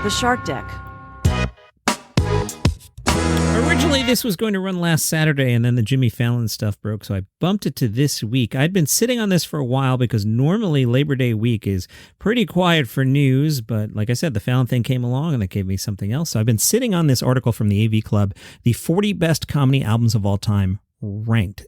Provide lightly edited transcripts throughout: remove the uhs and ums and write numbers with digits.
The Shark Deck. Originally, this was going to run last Saturday, and then the Jimmy Fallon stuff broke, so I bumped it to this week. I'd been sitting on this for a while because normally Labor Day week is pretty quiet for news, but like I said, the Fallon thing came along and it gave me something else. So I've been sitting on this article from the AV Club, the 40 best comedy albums of all time ranked.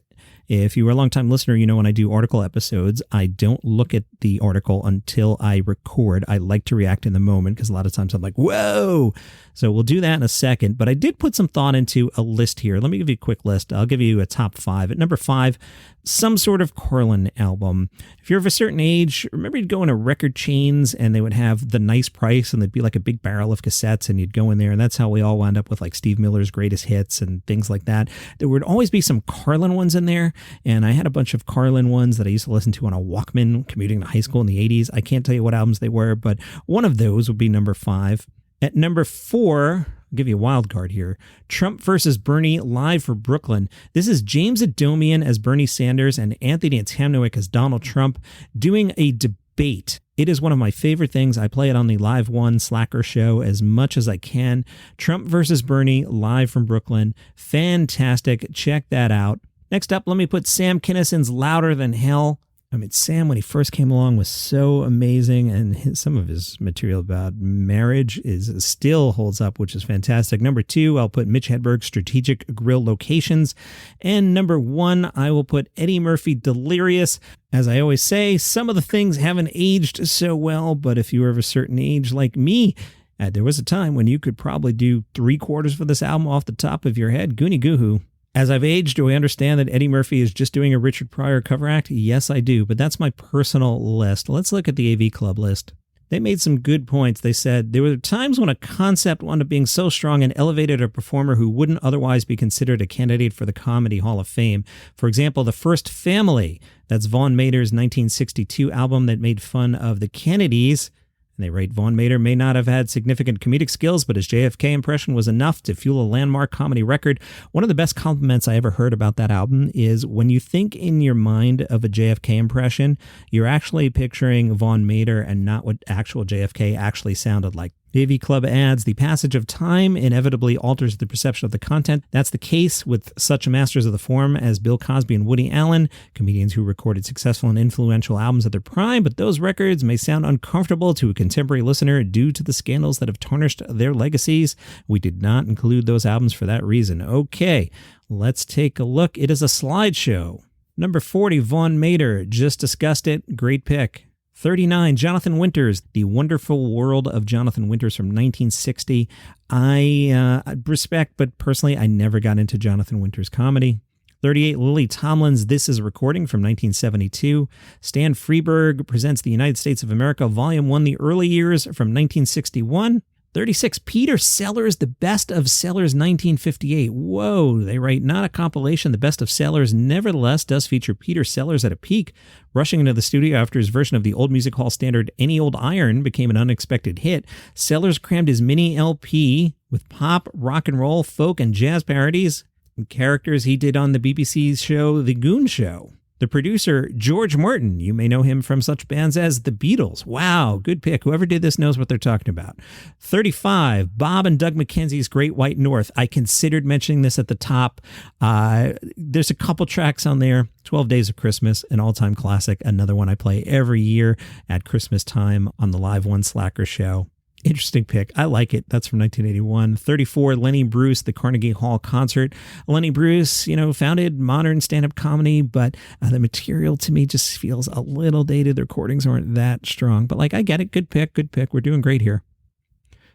If you were a long-time listener, you know when I do article episodes, I don't look at the article until I record. I like to react in the moment because a lot of times I'm like, whoa! So we'll do that in a second. But I did put some thought into a list here. Let me give you a quick list. I'll give you a top 5. At number 5, some sort of Carlin album. If you're of a certain age, remember you'd go into record chains and they would have the nice price and there'd be like a big barrel of cassettes and you'd go in there, and that's how we all wound up with like Steve Miller's greatest hits and things like that. There would always be some Carlin ones in there, and I had a bunch of Carlin ones that I used to listen to on a Walkman commuting to high school in the 80s. I can't tell you what albums they were, but one of those would be number 5. At number 4, I'll give you a wild card here. Trump versus Bernie live for Brooklyn. This is James Adomian as Bernie Sanders and Anthony Tamnowick as Donald Trump doing a debate. It is one of my favorite things. I play it on the Live One Slacker show as much as I can. Trump versus Bernie live from Brooklyn. Fantastic. Check that out. Next up, let me put Sam Kinison's Louder Than Hell. I mean, Sam, when he first came along, was so amazing, and some of his material about marriage still holds up, which is fantastic. Number 2, I'll put Mitch Hedberg's Strategic Grill Locations. And number 1, I will put Eddie Murphy Delirious. As I always say, some of the things haven't aged so well, but if you were of a certain age like me, there was a time when you could probably do 3/4 for this album off the top of your head. Goonie Goo-hoo. As I've aged, do I understand that Eddie Murphy is just doing a Ruichard Pryor cover act? Yes, I do, but that's my personal list. Let's look at the AV Club list. They made some good points. They said there were times when a concept wound up being so strong and elevated a performer who wouldn't otherwise be considered a candidate for the Comedy Hall of Fame. For example, The First Family. That's Vaughn Mader's 1962 album that made fun of the Kennedys. And they write, Vaughn Mader may not have had significant comedic skills, but his JFK impression was enough to fuel a landmark comedy record. One of the best compliments I ever heard about that album is when you think in your mind of a JFK impression, you're actually picturing Vaughn Mader and not what actual JFK actually sounded like. The AV Club adds, the passage of time inevitably alters the perception of the content. That's the case with such masters of the form as Bill Cosby and Woody Allen, comedians who recorded successful and influential albums at their prime, but those records may sound uncomfortable to a contemporary listener due to the scandals that have tarnished their legacies. We did not include those albums for that reason. Okay, let's take a look. It is a slideshow. Number 40, Vaughn Mader. Just discussed it. Great pick. 39, Jonathan Winters, The Wonderful World of Jonathan Winters from 1960. I respect, but personally, I never got into Jonathan Winters' comedy. 38, Lily Tomlin's This Is a Recording from 1972. Stan Freberg presents The United States of America, Volume 1, The Early Years from 1961. 36, Peter Sellers, The Best of Sellers 1958. Whoa, they write, not a compilation. The Best of Sellers nevertheless does feature Peter Sellers at a peak, rushing into the studio after his version of the old music hall standard Any Old Iron became an unexpected hit. Sellers crammed his mini LP with pop, rock and roll, folk, and jazz parodies and characters he did on the BBC's show The Goon Show. The producer, George Martin, you may know him from such bands as The Beatles. Wow, good pick. Whoever did this knows what they're talking about. 35, Bob and Doug McKenzie's Great White North. I considered mentioning this at the top. There's a couple tracks on there. 12 Days of Christmas, an all-time classic. Another one I play every year at Christmas time on the Live One Slacker show. Interesting pick. I like it. That's from 1981. 34, Lenny Bruce, the Carnegie Hall Concert. Lenny Bruce, founded modern stand-up comedy, but the material to me just feels a little dated. The recordings aren't that strong, but I get it. Good pick. Good pick. We're doing great here.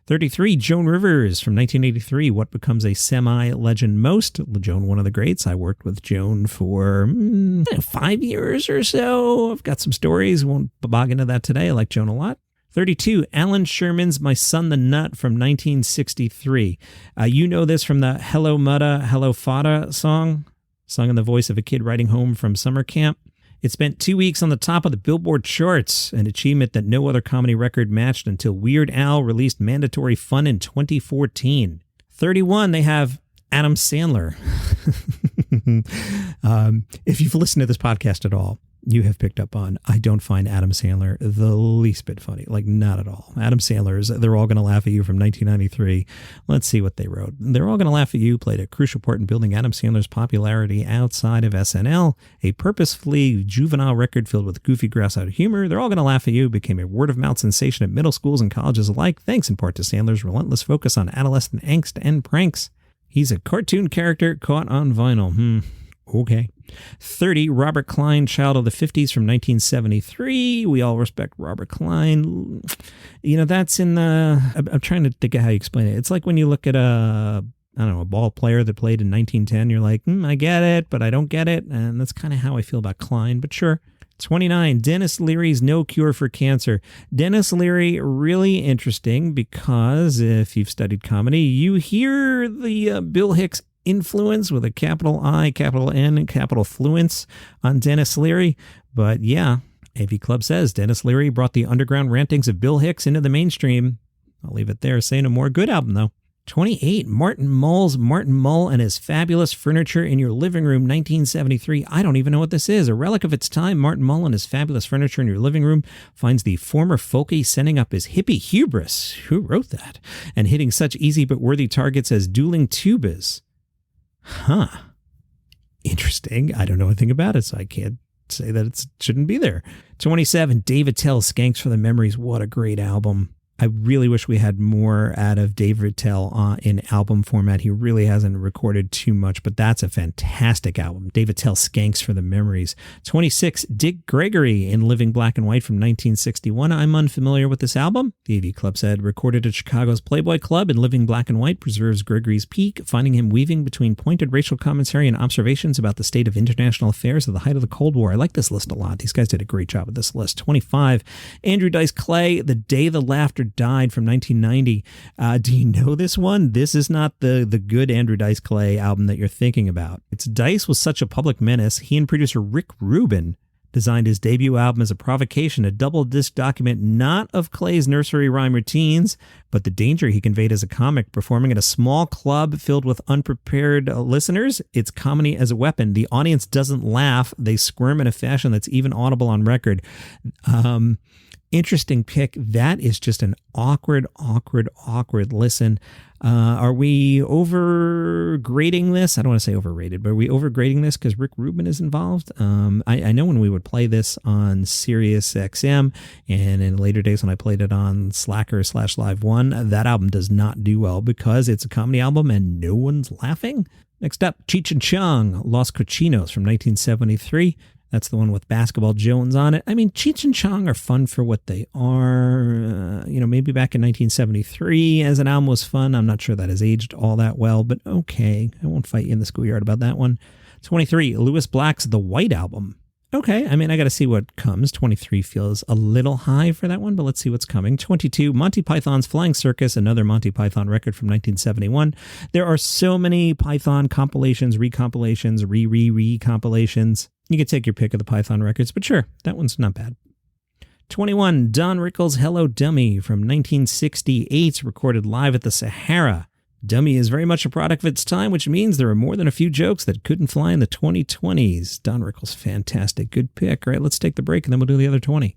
33, Joan Rivers from 1983, What Becomes a Semi-Legend Most. Joan, one of the greats. I worked with Joan for 5 years or so. I've got some stories. Won't bog into that today. I like Joan a lot. 32, Alan Sherman's My Son the Nut from 1963. You know this from the Hello Mutta, Hello Fada song, sung in the voice of a kid riding home from summer camp. It spent 2 weeks on the top of the Billboard charts, an achievement that no other comedy record matched until Weird Al released Mandatory Fun in 2014. 31, they have Adam Sandler. If you've listened to this podcast at all, You have picked up on, I don't find Adam Sandler the least bit funny. Like, not at all. Adam Sandler's They're All Gonna Laugh at You from 1993. Let's see what they wrote. They're All Gonna Laugh at You played a crucial part in building Adam Sandler's popularity outside of SNL, a purposefully juvenile record filled with goofy grouse-out humor. They're All Gonna Laugh at You became a word-of-mouth sensation at middle schools and colleges alike, thanks in part to Sandler's relentless focus on adolescent angst and pranks. He's a cartoon character caught on vinyl. Okay. 30, Robert Klein, child of the 50s from 1973. We all respect Robert Klein. You know, that's in the... I'm trying to think of how you explain it. It's like when you look at a ball player that played in 1910, you're like, I get it, but I don't get it. And that's kind of how I feel about Klein, but sure. 29, Dennis Leary's No Cure for Cancer. Dennis Leary, really interesting because if you've studied comedy, you hear the Bill Hicks influence with a capital I, capital N, and capital fluence on Dennis Leary. But yeah, AV Club says Dennis Leary brought the underground rantings of Bill Hicks into the mainstream. I'll leave it there. Say no more. Good album, though. 28, Martin Mull's Martin Mull and His Fabulous Furniture in Your Living Room, 1973. I don't even know what this is. A relic of its time, Martin Mull and His Fabulous Furniture in Your Living Room finds the former folkie sending up his hippie hubris. Who wrote that? And hitting such easy but worthy targets as dueling tubas. Huh. Interesting. I don't know anything about it, so I can't say that it shouldn't be there. 27, Dave Attell, Skanks for the Memories. What a great album. I really wish we had more out of Dave Attell in album format. He really hasn't recorded too much, but that's a fantastic album. Dave Attell, Skanks for the Memories. 26, Dick Gregory in Living Black and White from 1961. I'm unfamiliar with this album. The AV Club said, recorded at Chicago's Playboy Club in Living Black and White preserves Gregory's peak, finding him weaving between pointed racial commentary and observations about the state of international affairs at the height of the Cold War. I like this list a lot. These guys did a great job with this list. 25, Andrew Dice Clay, The Day the Laughter Died from 1990. Do you know this one? This is not the good Andrew Dice Clay album that you're thinking about. It's Dice was such a public menace. He and producer Rick Rubin designed his debut album as a provocation, a double disc document not of Clay's nursery rhyme routines, but the danger he conveyed as a comic performing at a small club filled with unprepared listeners. It's comedy as a weapon. The audience doesn't laugh. They squirm in a fashion that's even audible on record. Interesting pick. That is just an awkward listen. Are we overgrading this? I don't want to say overrated, but are we overgrading this because Rick Rubin is involved? I know when we would play this on Sirius XM and in later days when I played it on Slacker/Live One, that album does not do well because it's a comedy album and no one's laughing. Next up, Cheech and Chong, Los Cochinos from 1973. That's the one with Basketball Jones on it. I mean, Cheech and Chong are fun for what they are. Maybe back in 1973 as an album was fun. I'm not sure that has aged all that well, but okay. I won't fight you in the schoolyard about that one. 23, Lewis Black's The White Album. Okay, I mean, I got to see what comes. 23 feels a little high for that one, but let's see what's coming. 22, Monty Python's Flying Circus, another Monty Python record from 1971. There are so many Python compilations, recompilations, recompilations. You could take your pick of the Python records, but sure, that one's not bad. 21, Don Rickles' Hello Dummy from 1968, recorded live at the Sahara. Dummy is very much a product of its time, which means there are more than a few jokes that couldn't fly in the 2020s. Don Rickles, fantastic. Good pick. All right, let's take the break and then we'll do the other 20.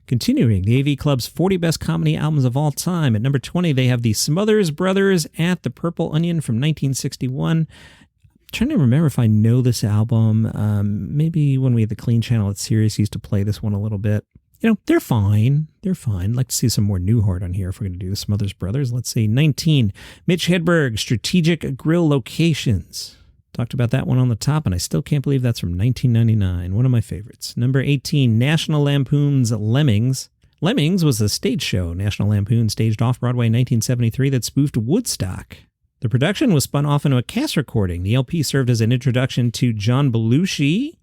Continuing, the AV Club's 40 Best Comedy Albums of All Time. At number 20, they have the Smothers Brothers at the Purple Onion from 1961. Trying to remember if I know this album. Maybe when we had the Clean Channel at Sirius, used to play this one a little bit. They're fine. They're fine. I'd like to see some more Newhart on here if we're going to do the Smothers Brothers. Let's see. 19, Mitch Hedberg, Strategic Grill Locations. Talked about that one on the top, and I still can't believe that's from 1999. One of my favorites. Number 18, National Lampoon's Lemmings. Lemmings was a stage show National Lampoon staged off-Broadway in 1973 that spoofed Woodstock. The production was spun off into a cast recording. The LP served as an introduction to John Belushi,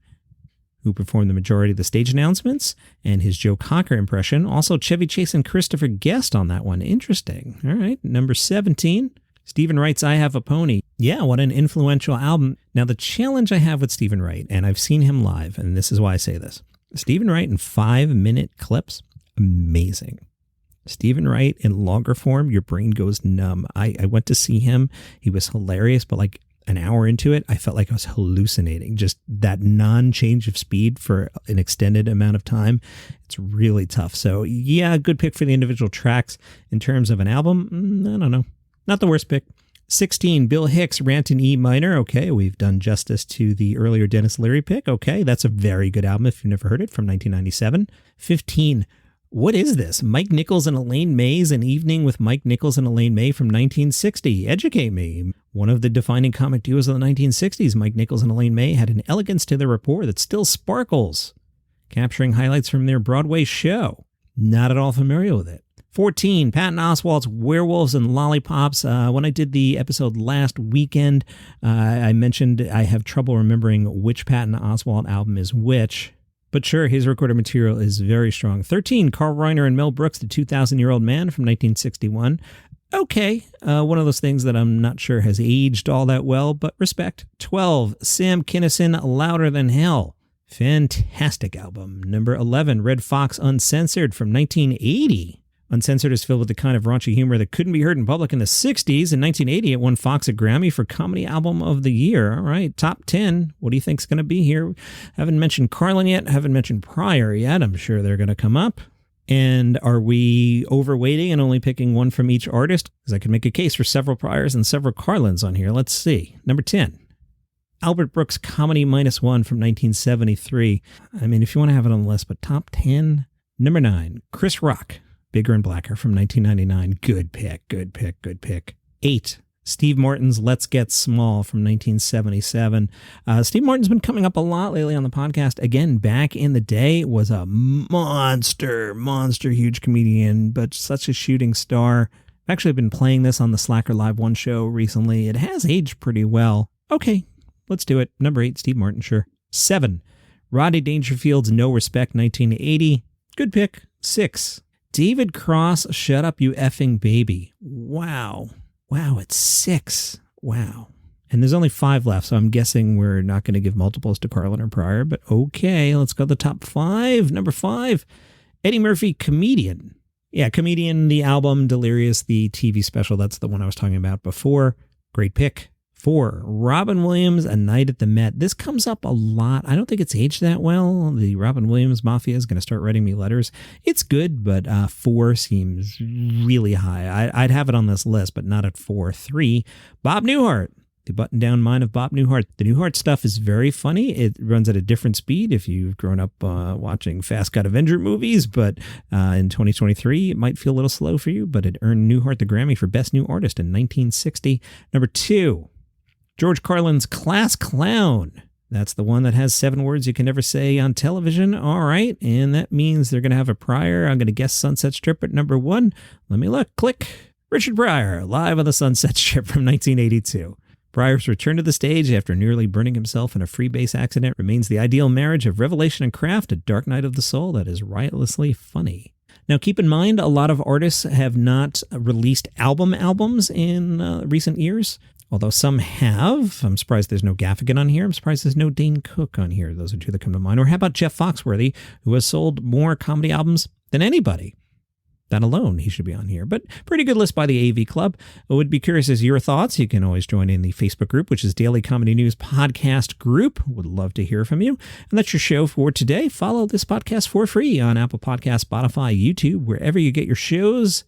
who performed the majority of the stage announcements, and his Joe Cocker impression. Also, Chevy Chase and Christopher Guest on that one. Interesting. All right. Number 17, Stephen Wright's I Have a Pony. Yeah, what an influential album. Now, the challenge I have with Stephen Wright, and I've seen him live, and this is why I say this. Stephen Wright in 5-minute clips, amazing. Stephen Wright in longer form, your brain goes numb. I went to see him. He was hilarious, but an hour into it, I felt like I was hallucinating. Just that non-change of speed for an extended amount of time. It's really tough. So yeah, good pick for the individual tracks. In terms of an album, I don't know. Not the worst pick. 16, Bill Hicks, Rant in E minor. Okay, we've done justice to the earlier Dennis Leary pick. Okay, that's a very good album if you've never heard it, from 1997. 15, what is this? Mike Nichols and Elaine May's An Evening with Mike Nichols and Elaine May from 1960. Educate me. One of the defining comic duos of the 1960s, Mike Nichols and Elaine May had an elegance to their rapport that still sparkles, capturing highlights from their Broadway show. Not at all familiar with it. 14, Patton Oswalt's Werewolves and Lollipops. When I did the episode last weekend, I mentioned I have trouble remembering which Patton Oswalt album is which. But sure, his recorded material is very strong. 13, Carl Reiner and Mel Brooks, The 2,000-Year-Old Man from 1961. Okay, one of those things that I'm not sure has aged all that well, but respect. 12, Sam Kinison, Louder Than Hell. Fantastic album. Number 11, Red Fox Uncensored from 1980. Uncensored is filled with the kind of raunchy humor that couldn't be heard in public in the 60s. In 1980, it won Fox a Grammy for Comedy Album of the Year. All right, top 10. What do you think's going to be here? Haven't mentioned Carlin yet. Haven't mentioned Pryor yet. I'm sure they're going to come up. And are we overweighting and only picking one from each artist? Because I could make a case for several Pryors and several Carlins on here. Let's see. Number 10. Albert Brooks Comedy -1 from 1973. I mean, if you want to have it on the list, but top 10. Number 9. Chris Rock. Bigger and Blacker from 1999. Good pick, good pick, good pick. 8, Steve Martin's Let's Get Small from 1977. Steve Martin's been coming up a lot lately on the podcast. Again, back in the day, was a monster huge comedian, but such a shooting star. I've actually been playing this on the Slacker Live 1 show recently. It has aged pretty well. Okay, let's do it. Number 8, Steve Martin, sure. 7, Rodney Dangerfield's No Respect 1980. Good pick. 6, David Cross, Shut Up You Effing Baby. Wow. Wow, it's 6. Wow. And there's only 5 left, so I'm guessing we're not going to give multiples to Carlin or Pryor, but okay, let's go to the top 5. Number 5, Eddie Murphy, Comedian. Yeah, Comedian, the album, Delirious, the TV special. That's the one I was talking about before. Great pick. 4, Robin Williams, A Night at the Met. This comes up a lot. I don't think it's aged that well. The Robin Williams Mafia is going to start writing me letters. It's good, but 4 seems really high. I'd have it on this list, but not at 4. 3, Bob Newhart, The Button-Down Mind of Bob Newhart. The Newhart stuff is very funny. It runs at a different speed if you've grown up watching Fast Cut Avenger movies, but in 2023, it might feel a little slow for you, but it earned Newhart the Grammy for Best New Artist in 1960. Number 2, George Carlin's Class Clown. That's the one that has 7 words you can never say on television. All right. And that means they're going to have a Pryor. I'm going to guess Sunset Strip at number 1. Let me look. Click. Ruichard Pryor, live on the Sunset Strip from 1982. Pryor's return to the stage after nearly burning himself in a freebase accident remains the ideal marriage of revelation and craft, a dark night of the soul that is riotously funny. Now, keep in mind, a lot of artists have not released albums in recent years. Although some have. I'm surprised there's no Gaffigan on here. I'm surprised there's no Dane Cook on here. Those are 2 that come to mind. Or how about Jeff Foxworthy, who has sold more comedy albums than anybody? That alone, he should be on here. But pretty good list by the AV Club. I would be curious as your thoughts. You can always join in the Facebook group, which is Daily Comedy News Podcast Group. Would love to hear from you. And that's your show for today. Follow this podcast for free on Apple Podcasts, Spotify, YouTube, wherever you get your shows.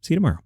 See you tomorrow.